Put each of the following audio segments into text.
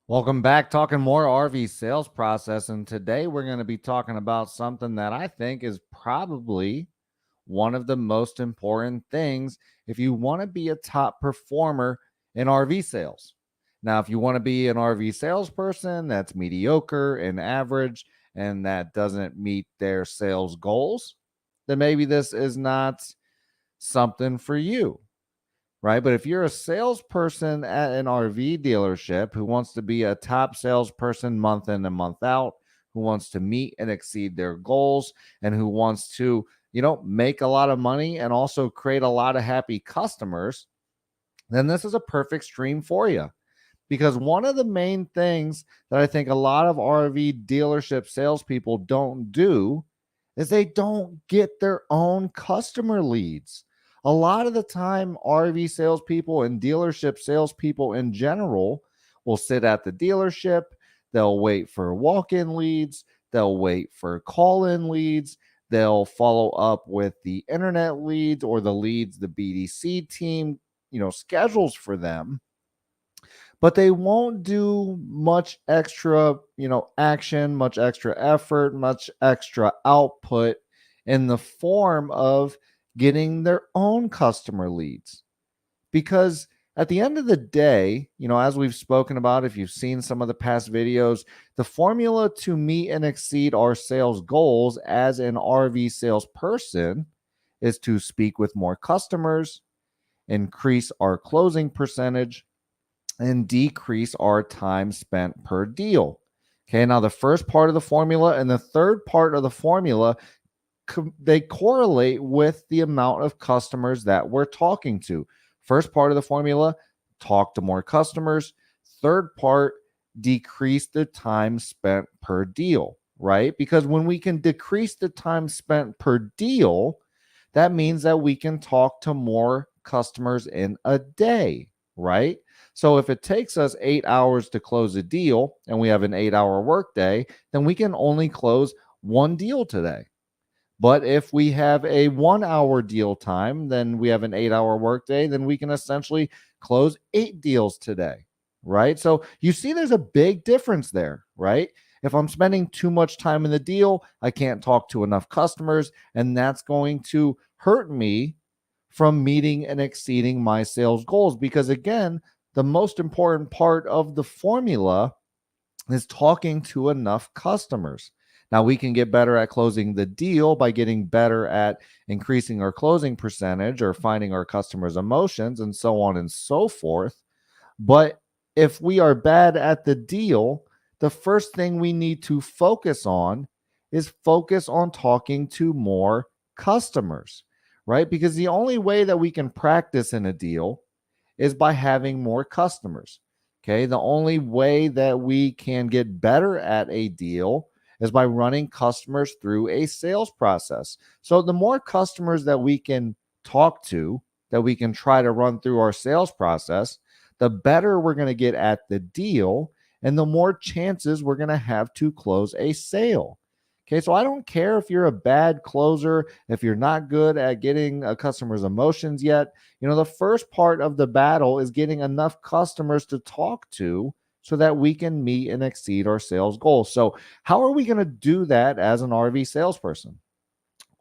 Welcome back, talking more RV sales process. And today we're going to be talking about something that I think is probably one of the most important things if you want to be a top performer in RV sales. Now, if you want to be an RV salesperson that's mediocre and average and that doesn't meet their sales goals, then maybe this is not something for you, right? But if you're a salesperson at an RV dealership who wants to be a top salesperson month in and month out, who wants to meet and exceed their goals, and who wants to, make a lot of money and also create a lot of happy customers, then this is a perfect stream for you. Because one of the main things that I think a lot of RV dealership salespeople don't do is they don't get their own customer leads. A lot of the time, RV salespeople and dealership salespeople in general will sit at the dealership, they'll wait for walk in leads, they'll wait for call in leads, they'll follow up with the internet leads or the leads the BDC team, schedules for them, but they won't do much extra, action, much extra effort, much extra output in the form of getting their own customer leads. Because at the end of the day, as we've spoken about, if you've seen some of the past videos, the formula to meet and exceed our sales goals as an RV salesperson is to speak with more customers, increase our closing percentage, and decrease our time spent per deal. Okay, now the first part of the formula and the third part of the formula, they correlate with the amount of customers that we're talking to. First part of the formula, talk to more customers. Third part, decrease the time spent per deal, right? Because when we can decrease the time spent per deal, that means that we can talk to more customers in a day, right? So if it takes us 8 hours to close a deal and we have an 8 hour workday, then we can only close one deal today. But if we have a 1 hour deal time, then we have an 8 hour workday, then we can essentially close 8 deals today, right? So you see, there's a big difference there, right? If I'm spending too much time in the deal, I can't talk to enough customers, and that's going to hurt me from meeting and exceeding my sales goals. Because again, the most important part of the formula is talking to enough customers. Now, we can get better at closing the deal by getting better at increasing our closing percentage or finding our customers' emotions and so on and so forth. But if we are bad at the deal, the first thing we need to focus on is focus on talking to more customers, right? Because the only way that we can practice in a deal is by having more customers. Okay. The only way that we can get better at a deal is by running customers through a sales process. So the more customers that we can talk to, that we can try to run through our sales process, the better we're going to get at the deal and the more chances we're going to have to close a sale. Okay, so I don't care if you're a bad closer, if you're not good at getting a customer's emotions yet. The first part of the battle is getting enough customers to talk to so that we can meet and exceed our sales goals. So, how are we going to do that as an RV salesperson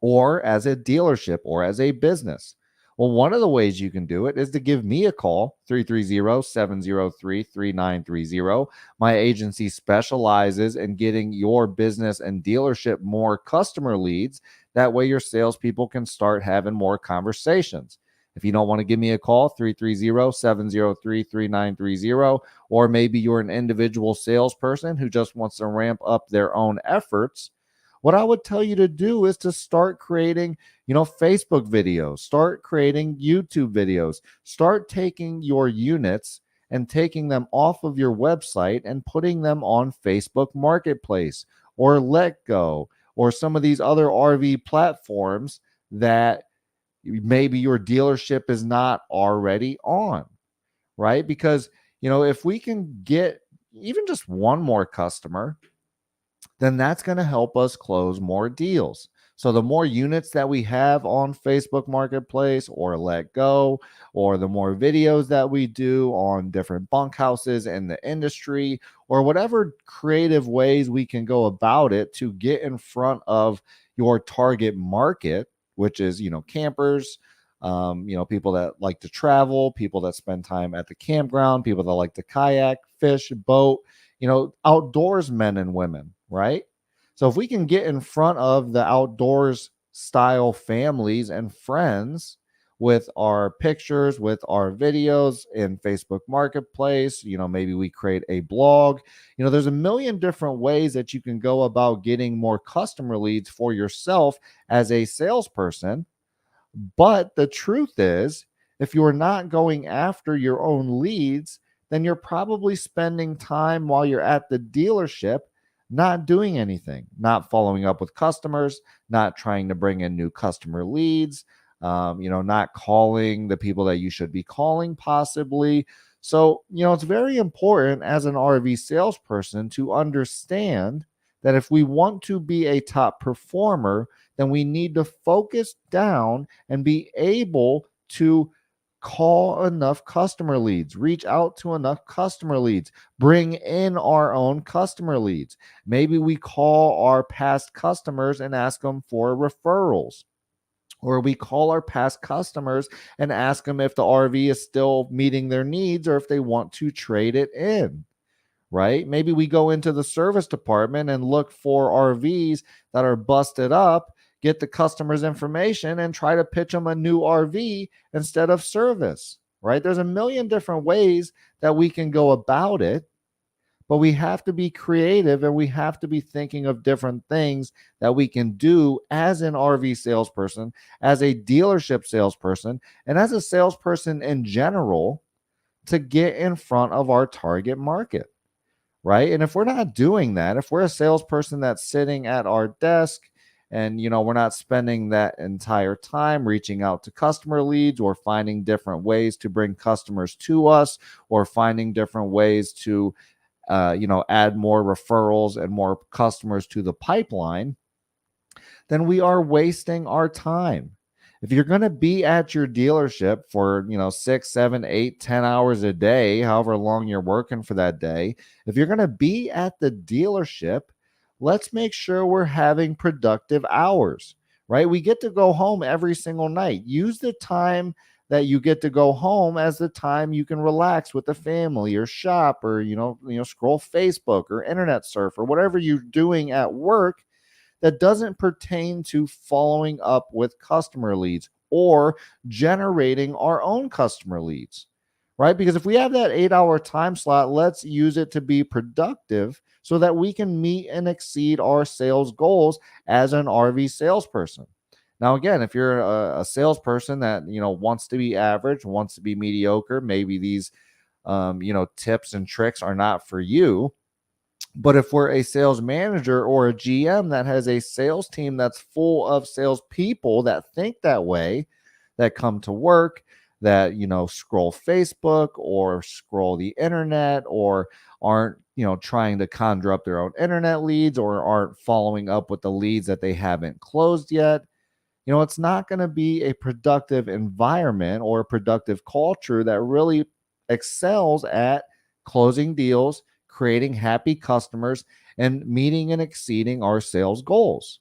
or as a dealership or as a business? Well, one of the ways you can do it is to give me a call, 330-703-3930. My agency specializes in getting your business and dealership more customer leads. That way your salespeople can start having more conversations. If you don't want to give me a call, 330-703-3930, or maybe you're an individual salesperson who just wants to ramp up their own efforts, what I would tell you to do is to start creating, Facebook videos, start creating YouTube videos, start taking your units and taking them off of your website and putting them on Facebook Marketplace or Letgo or some of these other RV platforms that maybe your dealership is not already on, right? Because, if we can get even just one more customer, then that's going to help us close more deals. So the more units that we have on Facebook Marketplace or Let Go, or the more videos that we do on different bunkhouses in the industry, or whatever creative ways we can go about it to get in front of your target market, which is, campers, people that like to travel, people that spend time at the campground, people that like to kayak, fish, boat, outdoors men and women, right? So if we can get in front of the outdoors style families and friends with our pictures, with our videos in Facebook Marketplace, maybe we create a blog. There's a million different ways that you can go about getting more customer leads for yourself as a salesperson. But the truth is, if you're not going after your own leads, then you're probably spending time while you're at the dealership not doing anything, not following up with customers, not trying to bring in new customer leads, not calling the people that you should be calling, possibly. So, it's very important as an RV salesperson to understand that if we want to be a top performer, then we need to focus down and be able to call enough customer leads, reach out to enough customer leads, bring in our own customer leads. Maybe we call our past customers and ask them for referrals, or we call our past customers and ask them if the RV is still meeting their needs or if they want to trade it in. Right? Maybe we go into the service department and look for RVs that are busted up, get the customer's information, and try to pitch them a new RV instead of service. Right? There's a million different ways that we can go about it, but we have to be creative and we have to be thinking of different things that we can do as an RV salesperson, as a dealership salesperson, and as a salesperson in general to get in front of our target market. Right? And if we're not doing that, if we're a salesperson that's sitting at our desk and we're not spending that entire time reaching out to customer leads or finding different ways to bring customers to us, or finding different ways to add more referrals and more customers to the pipeline, then we are wasting our time. If you're going to be at your dealership for 6, 7, 8, 10 hours a day, however long you're working for that day, if you're going to be at the dealership, let's make sure we're having productive hours. Right? We get to go home every single night. Use the time that you get to go home as the time you can relax with the family, or shop, or scroll Facebook or internet surf, or whatever you're doing at work that doesn't pertain to following up with customer leads or generating our own customer leads. Right? Because if we have that 8-hour time slot, let's use it to be productive so that we can meet and exceed our sales goals as an RV salesperson. Now, again, if you're a salesperson that wants to be average, wants to be mediocre, maybe these tips and tricks are not for you. But if we're a sales manager or a GM that has a sales team that's full of salespeople that think that way, that come to work, that scroll Facebook or scroll the internet, or aren't trying to conjure up their own internet leads, or aren't following up with the leads that they haven't closed yet, it's not going to be a productive environment or a productive culture that really excels at closing deals, creating happy customers, and meeting and exceeding our sales goals.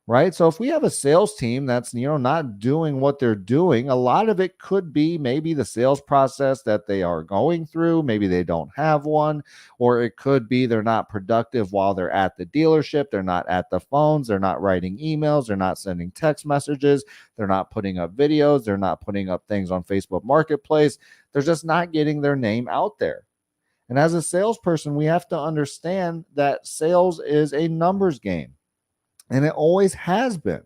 Right? So if we have a sales team that's not doing what they're doing, a lot of it could be maybe the sales process that they are going through, maybe they don't have one, or it could be they're not productive while they're at the dealership, they're not at the phones, they're not writing emails, they're not sending text messages, they're not putting up videos, they're not putting up things on Facebook Marketplace, they're just not getting their name out there. And as a salesperson, we have to understand that sales is a numbers game. And it always has been,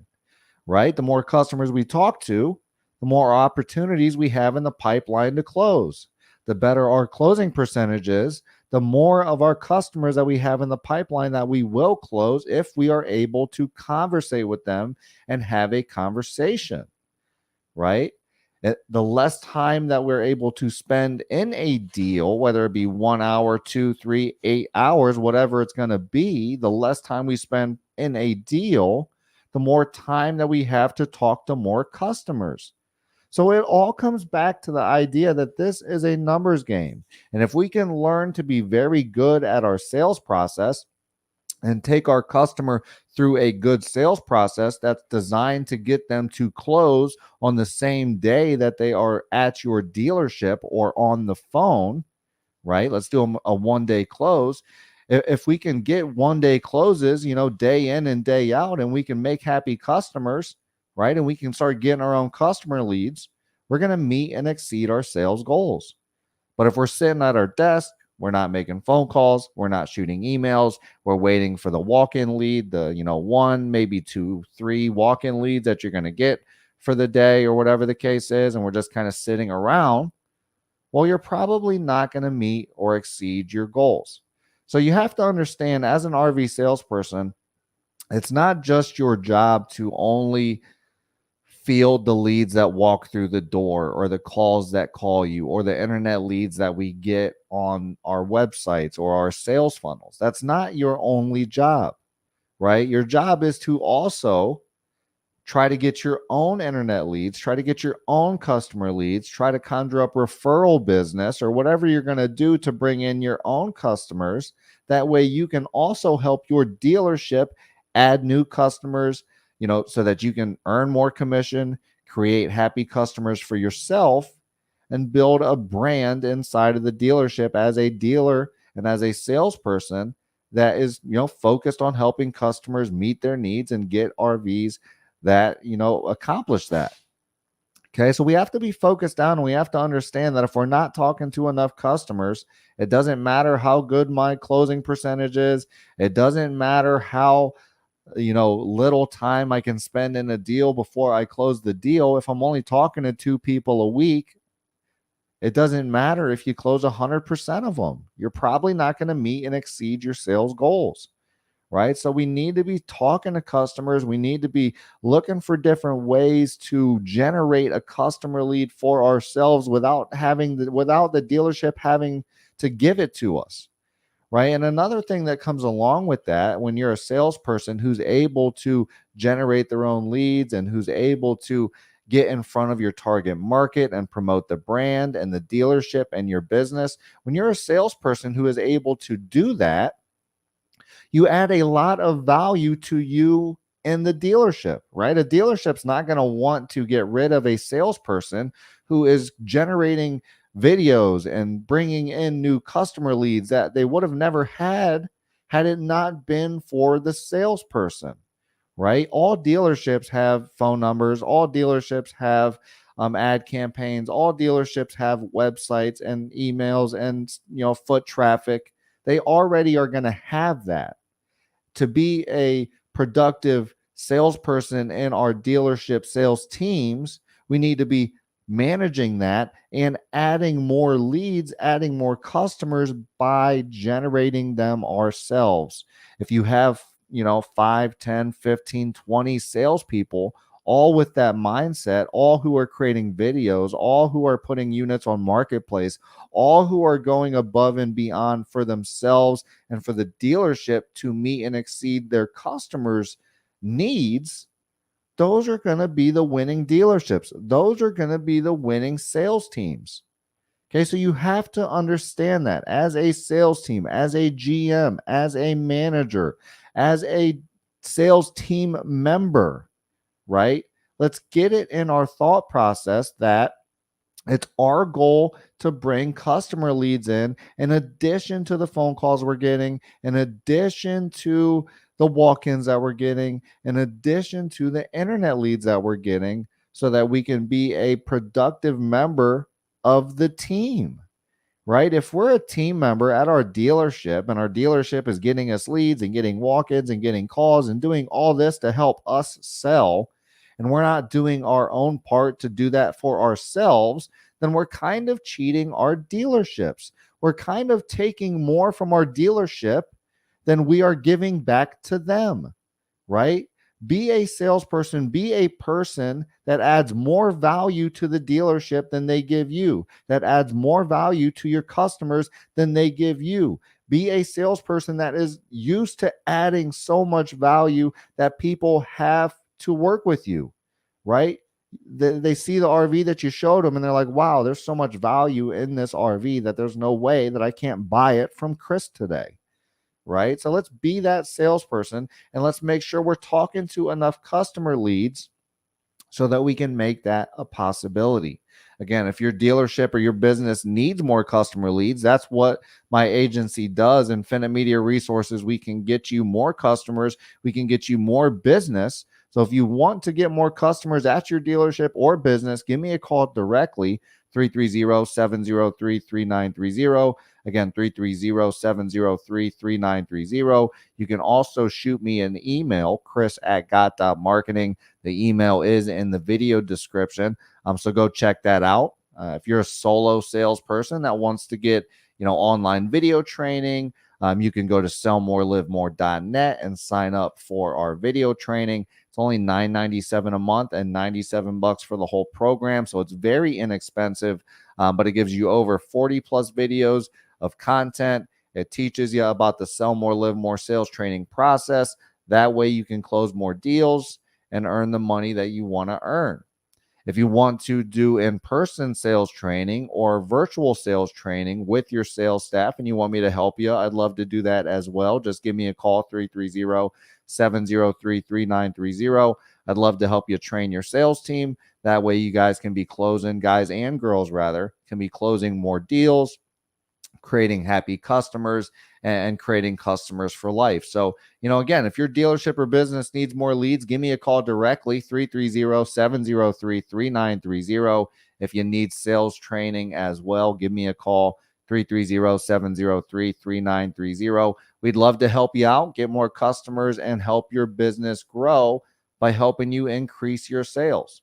right? The more customers we talk to, the more opportunities we have in the pipeline to close. The better our closing percentage is, the more of our customers that we have in the pipeline that we will close if we are able to conversate with them and have a conversation, right? The less time that we're able to spend in a deal, whether it be 1 hour, 2, 3, 8 hours, whatever it's going to be, the less time we spend in a deal, the more time that we have to talk to more customers. So it all comes back to the idea that this is a numbers game. And if we can learn to be very good at our sales process and take our customer through a good sales process that's designed to get them to close on the same day that they are at your dealership or on the phone, right? Let's do a 1 day close. If we can get 1 day closes, day in and day out, and we can make happy customers, right? And we can start getting our own customer leads, we're going to meet and exceed our sales goals. But if we're sitting at our desk, we're not making phone calls, we're not shooting emails, we're waiting for the walk-in lead, the one, maybe two, three walk-in leads that you're going to get for the day or whatever the case is, and we're just kind of sitting around, well, you're probably not going to meet or exceed your goals. So you have to understand, as an RV salesperson, it's not just your job to only field the leads that walk through the door, or the calls that call you, or the internet leads that we get on our websites or our sales funnels. That's not your only job, right? Your job is to also try to get your own internet leads, try to get your own customer leads, try to conjure up referral business or whatever you're going to do to bring in your own customers. That way you can also help your dealership add new customers, so that you can earn more commission, create happy customers for yourself, and build a brand inside of the dealership as a dealer and as a salesperson that is, focused on helping customers meet their needs and get RVs that accomplish that. Okay, so we have to be focused down, and we have to understand that if we're not talking to enough customers, it doesn't matter how good my closing percentage is, it doesn't matter how little time I can spend in a deal before I close the deal. If I'm only talking to 2 people a week, it doesn't matter if you close 100% of them. You're probably not going to meet and exceed your sales goals. Right? So we need to be talking to customers. We need to be looking for different ways to generate a customer lead for ourselves without the dealership having to give it to us. Right? And another thing that comes along with that, when you're a salesperson who's able to generate their own leads and who's able to get in front of your target market and promote the brand and the dealership and your business, when you're a salesperson who is able to do that, you add a lot of value to you in the dealership, right? A dealership's not going to want to get rid of a salesperson who is generating videos and bringing in new customer leads that they would have never had it not been for the salesperson, right? All dealerships have phone numbers, all dealerships have ad campaigns, all dealerships have websites and emails and foot traffic. They already are going to have that. To be a productive salesperson in our dealership sales teams, we need to be managing that and adding more leads, adding more customers by generating them ourselves. If you have, 5, 10, 15, 20 salespeople, all with that mindset, all who are creating videos, all who are putting units on marketplace, all who are going above and beyond for themselves and for the dealership to meet and exceed their customers' needs, those are going to be the winning dealerships. Those are going to be the winning sales teams. Okay, so you have to understand that as a sales team, as a GM, as a manager, as a sales team member, right? Let's get it in our thought process that it's our goal to bring customer leads in addition to the phone calls we're getting, in addition to the walk-ins that we're getting, in addition to the internet leads that we're getting, so that we can be a productive member of the team, right? If we're a team member at our dealership and our dealership is getting us leads and getting walk-ins and getting calls and doing all this to help us sell, and we're not doing our own part to do that for ourselves, then we're kind of cheating our dealerships. We're kind of taking more from our dealership than we are giving back to them, right? Be a salesperson, be a person that adds more value to the dealership than they give you, that adds more value to your customers than they give you. Be a salesperson that is used to adding so much value that people have to work with you, right? They see the RV that you showed them and they're like, wow, there's so much value in this RV that there's no way that I can't buy it from Chris today, right? So let's be that salesperson and let's make sure we're talking to enough customer leads so that we can make that a possibility. Again, if your dealership or your business needs more customer leads, that's what my agency does. Infinite Media Resources, we can get you more customers, we can get you more business. So if you want to get more customers at your dealership or business, give me a call directly, 330-703-3930. Again, 330-703-3930. You can also shoot me an email, chris@got.marketing. The email is in the video description. So go check that out. If you're a solo salesperson that wants to get, online video training, you can go to sellmorelivemore.net and sign up for our video training. It's only $9.97 a month and $97 for the whole program. So it's very inexpensive, but it gives you over 40 plus videos of content. It teaches you about the Sell More, Live More sales training process. That way you can close more deals and earn the money that you want to earn. If you want to do in-person sales training or virtual sales training with your sales staff and you want me to help you, I'd love to do that as well. Just give me a call, 330-703-3930. I'd love to help you train your sales team. That way you guys can be closing, guys and girls rather, can be closing more deals, creating happy customers, and creating customers for life. So, again, if your dealership or business needs more leads, give me a call directly, 330-703-3930. If you need sales training as well, give me a call, 330-703-3930. We'd love to help you out, get more customers, and help your business grow by helping you increase your sales.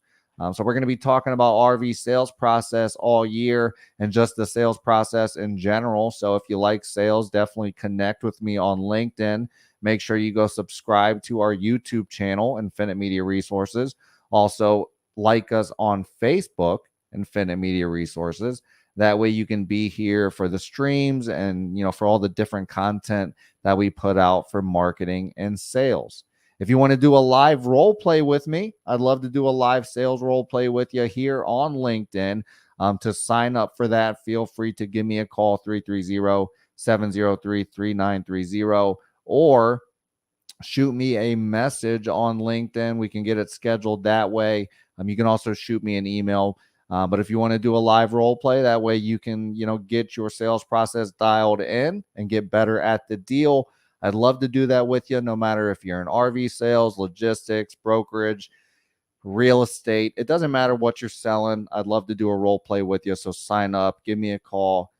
So we're going to be talking about RV sales process all year and just the sales process in general. So if you like sales, definitely connect with me on LinkedIn. Make sure you go subscribe to our YouTube channel, Infinite Media Resources. Also, like us on Facebook, Infinite Media Resources. That way you can be here for the streams and, for all the different content that we put out for marketing and sales. If you want to do a live role play with me, I'd love to do a live sales role play with you here on LinkedIn. To sign up for that, feel free to give me a call, 330-703-3930, or shoot me a message on LinkedIn. We can get it scheduled that way. You can also shoot me an email. But if you want to do a live role play, that way you can, get your sales process dialed in and get better at the deal. I'd love to do that with you, no matter if you're in RV sales, logistics, brokerage, real estate. It doesn't matter what you're selling. I'd love to do a role play with you. So sign up, give me a call,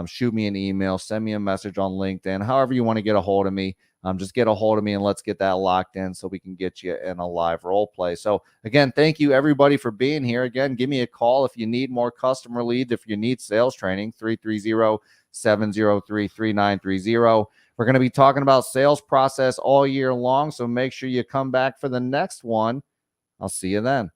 shoot me an email, send me a message on LinkedIn, however you want to get a hold of me. Just get a hold of me and let's get that locked in so we can get you in a live role play. So again, thank you everybody for being here. Again, give me a call if you need more customer leads, if you need sales training, 330-703-3930. We're going to be talking about sales process all year long, so make sure you come back for the next one. I'll see you then.